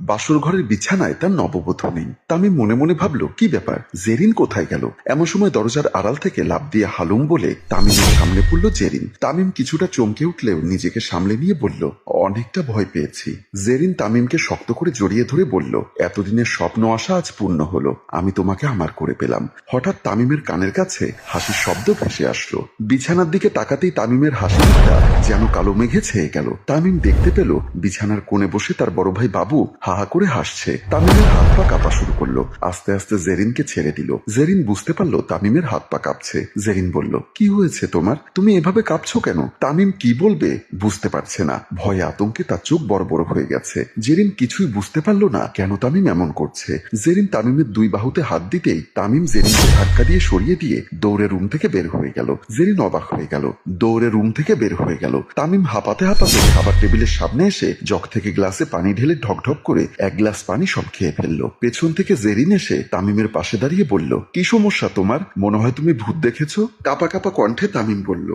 বাসর ঘরের বিছানায় তার নববধূ নেই। তামিম মনে মনে ভাবল, কি ব্যাপার, জেরিন কোথায় গেল? এমন সময় দরজার আড়াল থেকে লাফ দিয়ে হালুম বলে তামিমের সামনে পড়ল জেরিন। তামিম কিছুটা চমকে উঠলেও নিজেকে সামলে নিয়ে বলল, অনেকটা ভয় পেয়েছি। জেরিন তামিমকে শক্ত করে জড়িয়ে ধরে বলল, এতদিনের স্বপ্ন আশা আজ পূর্ণ হলো, আমি তোমাকে আমার করে পেলাম। হঠাৎ তামিমের কানের কাছে হাসির শব্দ ভেসে আসলো। বিছানার দিকে তাকাতেই তামিমের হাসিটা যেন কালো মেঘে ছেয়ে গেল। তামিম দেখতে পেল বিছানার কোণে বসে তার বড় ভাই বাবু হা হা করে হাসছে। তামিমের হাত পা কাঁপা শুরু করলো। আস্তে আস্তে জেরিনকে ছেড়ে দিল। জেরিন বুঝতে পারলো তামিমের হাত পা কাঁপছে। জেরিন বলল, কি হয়েছে তোমার, তুমি এভাবে কাঁপছো কেন? তামিম কি বলবে বুঝতে পারছে না। ভয়ে আতঙ্কে তার চোখ বড় বড় হয়ে গেছে। জেরিন কিছুই বুঝতে পারলো না কেন তামিম এমন করছে। জেরিন তামিমের দুই বাহুতে হাত দিতেই তামিম জেরিনকে ধাক্কা দিয়ে সরিয়ে দিয়ে দৌড়ে রুম থেকে বের হয়ে গেল। জেরিন অবাক হয়ে গেল, দৌড়ে রুম থেকে বের হয়ে গেল। তামিম হাঁপাতে হাঁপাতে খাবার টেবিলের সামনে এসে জগ থেকে গ্লাসে পানি ঢেলে ঢকঢক করে এক গ্লাস পানি সব খেয়ে ফেললো। পেছন থেকে জেরিন এসে তামিমের পাশে দাঁড়িয়ে বলল, কি সমস্যা তোমার? মনে হয় তুমি ভূত দেখেছো। কাপা কাপা কণ্ঠে তামিম বলল,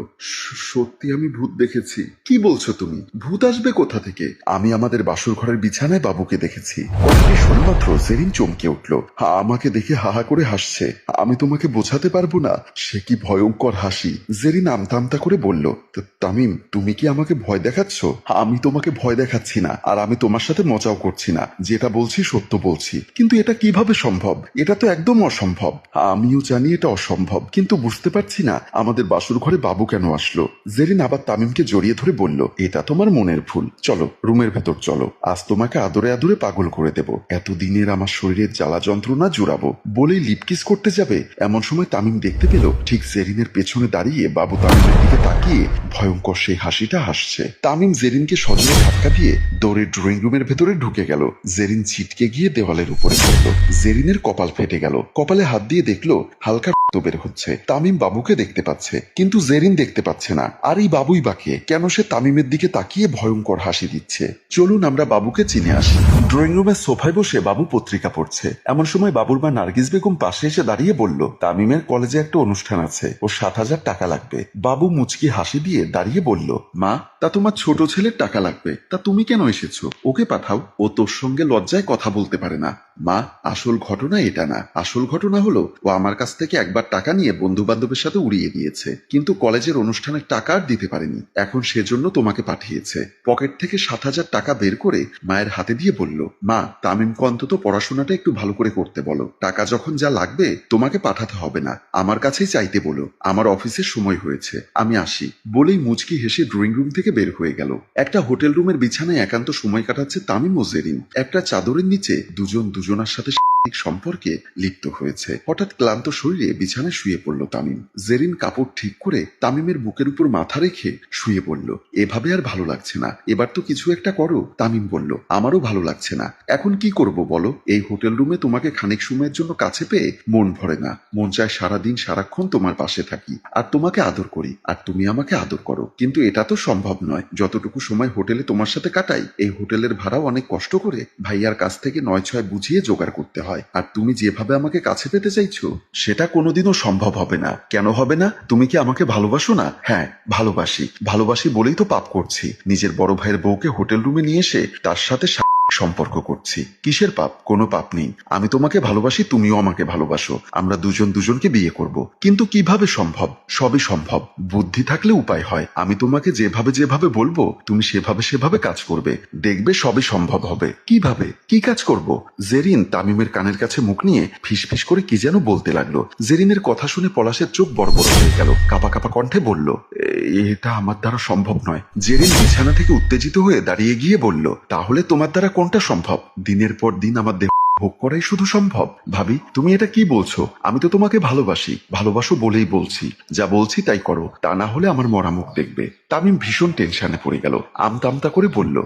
সত্যি আমি ভূত দেখেছি। কি বলছো তুমি? ভূত আসবে কোথা থেকে? আমি আমাদের বাসর ঘরের বিছানায় বাবুকে দেখেছি। কথাটি শোনা মাত্র জেরিন চমকে উঠল। আমাকে দেখে হাহা করে হাসছে। আমি তোমাকে বোঝাতে পারবো না সে কি ভয়ঙ্কর হাসি। জেরিন আমতা আমতা করে বলল, তামিম তুমি কি আমাকে ভয় দেখাচ্ছ? আমি তোমাকে ভয় দেখাচ্ছি না, আর আমি তোমার সাথে মজাও করছি না। যেটা বলছি সত্য বলছি। কিন্তু এটা কিভাবে সম্ভব? এটা তো একদম অসম্ভব। আমিও জানি এটা অসম্ভব, কিন্তু বুঝতে পারছি না আমাদের বাসর ঘরে বাবু কেন আসলো। জেরিন আবার তামিমকে জড়িয়ে ধরে বলল, এটা তোমার মনের ভুল। চলো রুমের ভেতর চলো, আজ তোমাকে আদরে আদরে পাগল করে দেব। এতদিনের আমার শরীরের জ্বালা যন্ত্রণা জুড়াবো। বলেই লিপকিস করতে যাবে এমন সময় তামিম দেখতে পেল ঠিক জেরিনের পেছনে দাঁড়িয়ে বাবু তামিমের দিকে তাকিয়ে ভয়ঙ্কর সেই হাসিটা হাসছে। তামিম জেরিনকে সজোরে ধাক্কা দিয়ে দৌড়ে ড্রয়িং রুমের ভেতরে ঢুকে গেল। জেরিন ছিটকে গিয়ে দেওয়ালের উপরে পড়ল। জেরিনের কপাল ফেটে গেল। কপালে হাত দিয়ে দেখলো হালকা রক্ত বের হচ্ছে। তামিম বাবুকে দেখতে পাচ্ছে, কিন্তু জেরিন দেখতে পাচ্ছে না। আর এই বাবুই বাকে কেন সে তামিমের দিকে তাকিয়ে ভয়ঙ্কর হাসি দিচ্ছে। চলুন আমরা বাবুকে চিনে আসি। ড্রয়িং রুমের সোফায় বসে বাবু পত্রিকা পড়ছে। এমন সময় বাবুর মা নার্গিস বেগম পাশে এসে দাঁড়িয়ে বলল, তামিমের কলেজে একটা অনুষ্ঠান আছে, ওর 7,000 টাকা লাগবে। বাবু মুচকি হাসি দিয়ে দাঁড়িয়ে বলল, মা তা তোমার ছোট ছেলের টাকা লাগবে, তা তুমি কেন এসেছো? ওকে পাঠাও, ও তোর সঙ্গে লজ্জায় কথা বলতে পারে না। মা আসল ঘটনা এটা না। আসল ঘটনা হলো ও আমার কাছ থেকে একবার টাকা নিয়ে বন্ধু বান্ধবের সাথে উড়িয়ে দিয়েছে, কিন্তু কলেজের অনুষ্ঠানের টাকা আর দিতে পারেনি। এখন সেজন্য তোমাকে পাঠিয়েছে। পকেট থেকে 7,000 টাকা বের করে মায়ের হাতে দিয়ে বলল, মা তামিমকে অন্তত পড়াশোনাটা একটু ভালো করে করতে বলো। টাকা যখন যা লাগবে তোমাকে পাঠাতে হবে না, আমার কাছেই চাইতে বলো। আমার অফিসের সময় হয়েছে, আমি আসি। বলেই মুচকি হেসে ড্রয়িং রুম থেকে বের হয়ে গেল। একটা হোটেল রুমের বিছানায় একান্ত সময় কাটাচ্ছে তামিম ও জেরিন। একটা চাদরের নিচে দুজন দুজনার সাথে সম্পর্কে লিপ্ত হয়েছে। হঠাৎ ক্লান্ত শরীরে বিছানায় শুয়ে পড়ল তামিম। জেরিন কাপড় ঠিক করে তামিমের বুকের উপর মাথা রেখে শুয়ে পড়ল। এভাবে আর ভালো লাগছে না, এবার তো কিছু একটা করো। তামিম বলল, আমারও ভালো লাগছে না, এখন কি করব বলো? এই হোটেল রুমে তোমাকে খানিক সময়ের জন্য কাছে পেয়ে মন ভরে না। মন চায় সারাদিন সারাক্ষণ তোমার পাশে থাকি আর তোমাকে আদর করি, আর তুমি আমাকে আদর করো। কিন্তু এটা তো সম্ভব নয়। যতটুকু সময় হোটেলে তোমার সাথে কাটাই, এই হোটেলের ভাড়াও অনেক কষ্ট করে ভাইয়ার কাছ থেকে 9-6 বুঝিয়ে জোগাড় করতে হয়। আর তুমি যেভাবে আমাকে কাছে পেতে চাইছো সেটা কোনোদিনও সম্ভব হবে না। কেন হবে না? তুমি কি আমাকে ভালোবাসো না? হ্যাঁ ভালোবাসি। ভালোবাসি বলেই তো পাপ করছি। নিজের বড় ভাইয়ের বউকে হোটেল রুমে নিয়ে এসে তার সাথে সম্পর্ক করছি। কিসের পাপ? কোনো পাপ নেই। আমি তোমাকে ভালোবাসি, তুমিও আমাকে ভালোবাসো। আমরা দুজন দুজনকে বিয়ে করব। কিন্তু কিভাবে সম্ভব? সবই সম্ভব, বুদ্ধি থাকলে উপায় হয়। আমি তোমাকে যেভাবে যেভাবে বলবো তুমি সেভাবে সেভাবে কাজ করবে, দেখবে সবই সম্ভব হবে। কিভাবে? কি কাজ করব? জেরিন তামিমের কানের কাছে মুখ নিয়ে ফিসফিস করে কি যেন বলতে লাগলো। জেরিনের কথা শুনে পলাশের চোখ বড় বড় হয়ে গেল। কাপা কাপা কণ্ঠে বলল, এটা আমার দ্বারা সম্ভব নয়। জেরিন বিছানা থেকে উত্তেজিত হয়ে দাঁড়িয়ে গিয়ে বলল, তাহলে তোমার দ্বারা কোনটা সম্ভব? দিনের পর দিন আমার দেহ ভোগ করাই শুধু সম্ভব? ভাবি তুমি এটা কি বলছো? আমি তো তোমাকে ভালোবাসি, ভালোবাসো বলেই বলছি। যা বলছি তাই করো, তা না হলে আমার মরা মুখ দেখবে। তামিম ভীষণ টেনশনে পড়ে গেল। আমতা আমতা করে বলল,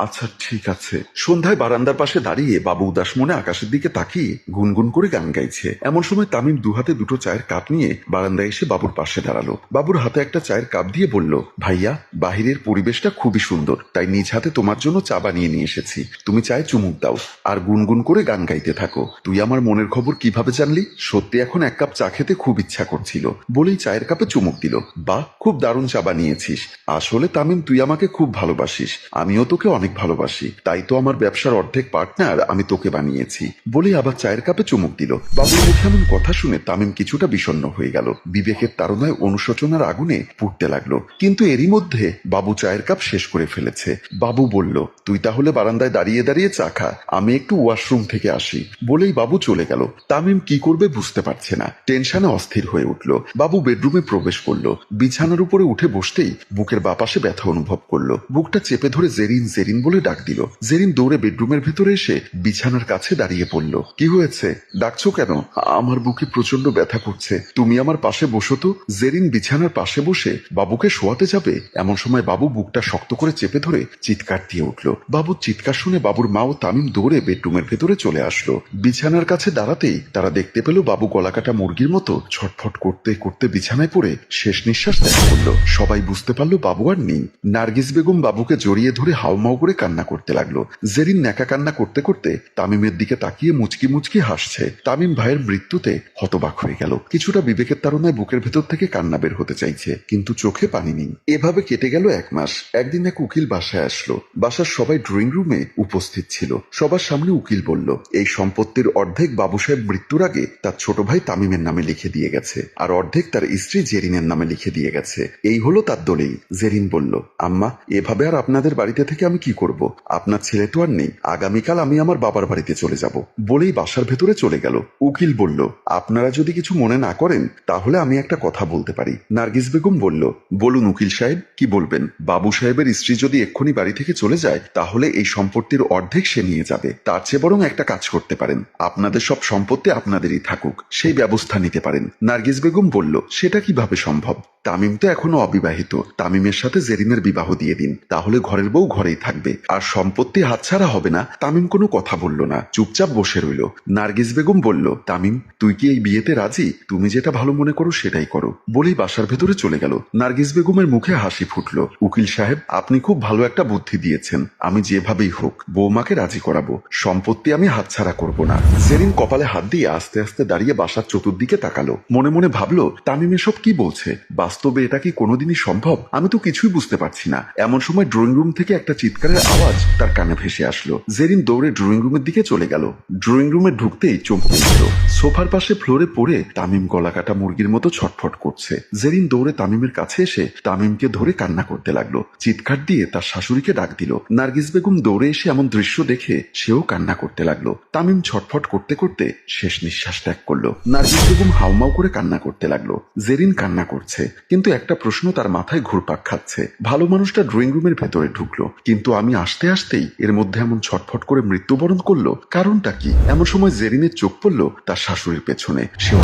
আচ্ছা ঠিক আছে। সন্ধ্যায় বারান্দার পাশে দাঁড়িয়ে বাবু উদাস মনে আকাশের দিকে তাকিয়ে গুনগুন করে গান গাইছে। এমন সময় তামিম দুহাতে দুটো চায়ের কাপ নিয়ে বারান্দায় এসে বাবুর পাশে দাঁড়ালো। বাবুর হাতে একটা চায়ের কাপ দিয়ে বলল, ভাইয়া বাহিরের পরিবেশটা খুবই সুন্দর, তাই নিজ হাতে তোমার জন্য চা বানিয়ে নিয়ে এসেছি। তুমি চায়ে চুমুক দাও আর গুনগুন করে করে গান গাইতে থাকো। তুই আমার মনের খবর কিভাবে জানলি? সত্যি এখন এক কাপ চা খেতে খুব ইচ্ছা করছিল বলেই চায়ের কাপে চুমুক দিল। বাহ, খুব দারুণ চা বানিয়েছিস। আসলে তামিম, তুই আমাকে খুব ভালোবাসিস, আমিও তোকে অনেক ভালোবাসি, তাই তো আমার ব্যবসার অর্ধেক পার্টনার আমি তোকে বানিয়েছি বলেই আবার চায়ের কাপে চুমুক দিল। বাবুর মুখে এমন কথা শুনে তামিম কিছুটা বিষণ্ণ হয়ে গেল। বিবেকের তাড়নায় অনুশোচনার আগুনে পুড়তে লাগলো। কিন্তু এরই মধ্যে বাবু চায়ের কাপ শেষ করে ফেলেছে। বাবু বলল, তুই তাহলে বারান্দায় দাঁড়িয়ে দাঁড়িয়ে চা খা, আমি একটু ওয়াশরুম থেকে আসি বলেই বাবু চলে গেল। তামিম কি করবে বুঝতে পারছে না, টেনশনে অস্থির হয়ে উঠল। বাবু বেডরুমে প্রবেশ করলো। বিছানার উপরে উঠে বসতেই বুকের বাপাশে ব্যথা অনুভব করলো। বুকটা চেপে ধরে জেরিন জেরিন বলে ডাক দিল। জেরিন দৌড়ে বেডরুমের ভেতরে এসে বিছানার কাছে দাঁড়িয়ে পড়ল। কি হয়েছে, ডাকছো কেন? আমার বুকে প্রচন্ড ব্যথা করছে, তুমি আমার পাশে বসো তো। জেরিন বিছানার পাশে বসে বাবুকে শোয়াতে যাবে, এমন সময় বাবু বুকটা শক্ত করে চেপে ধরে চিৎকার দিয়ে উঠল। বাবুর চিৎকার শুনে বাবুর মা ও তামিম দৌড়ে বেডরুমের ভেতরে চলে আসলো। বিছানার কাছে দাঁড়াতেই তারা দেখতে পেল বাবু গলাকাটা মুরগির মতো ছটফট করতে করতে বিছানায় পড়ে শেষ নিঃশ্বাস ত্যাগ করল। সবাই বুঝতে পারলো বাবু আর নেই। নার্গিস বেগম বাবুকে জড়িয়ে ধরে হাউমাউ করে কান্না করতে লাগলো। জেরিন ন্যাকা কান্না করতে করতে তামিমের দিকে তাকিয়ে মুচকি মুচকি হাসছে। তামিম ভাইয়ের মৃত্যুতে হতবাক হয়ে গেল। কিছুটা বিবেকের তাড়নায় বুকের ভেতর থেকে কান্না বের হতে চাইছে, কিন্তু চোখে পানি নেই। এভাবে কেটে গেল 1 মাস। একদিন এক উকিল বাসায় আসলো। বাসার সবাই ড্রয়িং রুমে উপস্থিত ছিল। সবার সামনে উকিল বলল, এই সম্পত্তির অর্ধেক বাবু সাহেব মৃত্যুর আগে তার ছোট ভাই তামিমের নামে লিখে দিয়ে গেছে, আর অর্ধেক তার স্ত্রী জেরিনের নামে লিখে দিয়ে গেছে। এই হলো তার দলিল। জেরিন বলল, আম্মা, এভাবে আর আপনাদের বাড়িতে থেকে আমি কি করব? আপনার ছেলে তো আর নেই, আগামীকাল আমি আমার বাবার বাড়িতে চলে যাব বলেই বাসার ভেতরে চলে গেল। উকিল বলল, আপনারা যদি কিছু মনে না করেন তাহলে আমি একটা কথা বলতে পারি। নার্গিস বেগম বলল, বলুন উকিল সাহেব, কি বলবেন? বাবু সাহেবের স্ত্রী যদি এক্ষুনি বাড়ি থেকে চলে যায় তাহলে এই সম্পত্তির অর্ধেক সে নিয়ে যাবে। তার চেয়ে বরং একটা কাজ করতে পারেন, আপনাদের সব সম্পত্তি আপনাদেরই থাকুক, সেই ব্যবস্থা নিতে পারেন। নার্গিস বেগম বলল, সেটা কিভাবে সম্ভব? তামিম তো এখনো অবিবাহিত, তামিমের সাথে জেরিনের বিবাহ দিয়ে দিন, তাহলে ঘরের বউ ঘরেই থাকবে, আর সম্পত্তি হাতছাড়া হবে না। তামিম কোনো কথা বলল না, চুপচাপ বসে রইল। নার্গিস বেগম বলল, তামিম, তুই কি এই বিয়েতে রাজি? তুমি যেটা ভালো মনে করো সেটাই করো বলেই বাসার ভেতরে চলে গেল। নার্গিস বেগমের মুখে হাসি ফুটল। উকিল সাহেব, আপনি খুব ভালো একটা বুদ্ধি দিয়েছেন, আমি যেভাবেই হোক বৌমাকে রাজি করাবো, সম্পত্তি আমি হাতছাড়া করব না। জেরিন কপালে হাত দিয়ে আস্তে আস্তে দাঁড়িয়ে বাসার চতুর্দিকে তাকালো। মনে মনে ভাবলো, তামিম এসব কি বলছে? বাস্তবে এটা কি কোনোদিনই সম্ভব? আমি তো কিছুই বুঝতে পারছি না। এমন সময় ড্রয়িং রুম থেকে একটা চিৎকারের আওয়াজ তার কানে ভেসে আসলো। জেরিন দৌড়ে ড্রয়িং রুমের দিকে চলে গেল। ড্রয়িং রুমে ঢুকতেই চমকে উঠল। সোফার পাশে ফ্লোরে পড়ে তামিম গলাকাটা মুরগির মতো ছটফট করছে। জেরিন দৌড়ে তামিমের কাছে এসে তামিমকে ধরে কান্না করতে লাগলো। চিৎকার দিয়ে তার শাশুড়িকে ডাক দিল। নার্গিস বেগম দৌড়ে এসে এমন দৃশ্য দেখে সেও কান্না করতে লাগলো। তামিম ছটফট করতে করতে শেষ নিঃশ্বাস ত্যাগ করলো। নার্গিস বেগম হাউমাউ করে কান্না করতে লাগলো। জেরিন কান্না করছে, কিন্তু একটা প্রশ্ন তার মাথায় ঘুরপাক খাচ্ছে। ভালো মানুষটা ড্রয়িং রুমের ভেতরে ঢুকলো, কিন্তু আমি আসতে আসতেই এর মধ্যে এমন ছটফট করে মৃত্যুবরণ করলো, কারণটা কি? এমন সময় জেরিনের চোখ পড়লো তার শাশুড়ির পেছনে। সে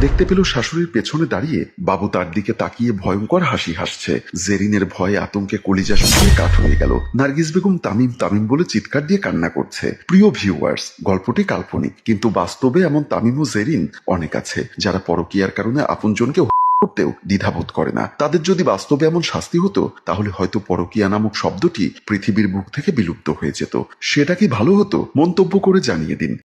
দেখতে পেল শাশুড়ির পেছনে দাঁড়িয়ে বাবু তার দিকে তাকিয়ে ভয়ঙ্কর হাসি হাসছে। জেরিনের ভয়ে আতঙ্কে কলিজা শুকিয়ে কাঠ হয়ে গেল। নার্গিস বেগম তামিম তামিম বলে চিৎকার দিয়ে কান্না করছে। প্রিয় ভিউয়ার্স, গল্পটি কাল্পনিক, কিন্তু বাস্তবে এমন তামিম ও জেরিন অনেক আছে, যারা পরকীয়ার কারণে আপনজনকে করতেও দ্বিধাবোধ করে না। তাদের যদি বাস্তবে এমন শাস্তি হতো তাহলে হয়তো পরকীয়া নামক শব্দটি পৃথিবীর বুক থেকে বিলুপ্ত হয়ে যেত। সেটা কি ভালো হতো? মন্তব্য করে জানিয়ে দিন।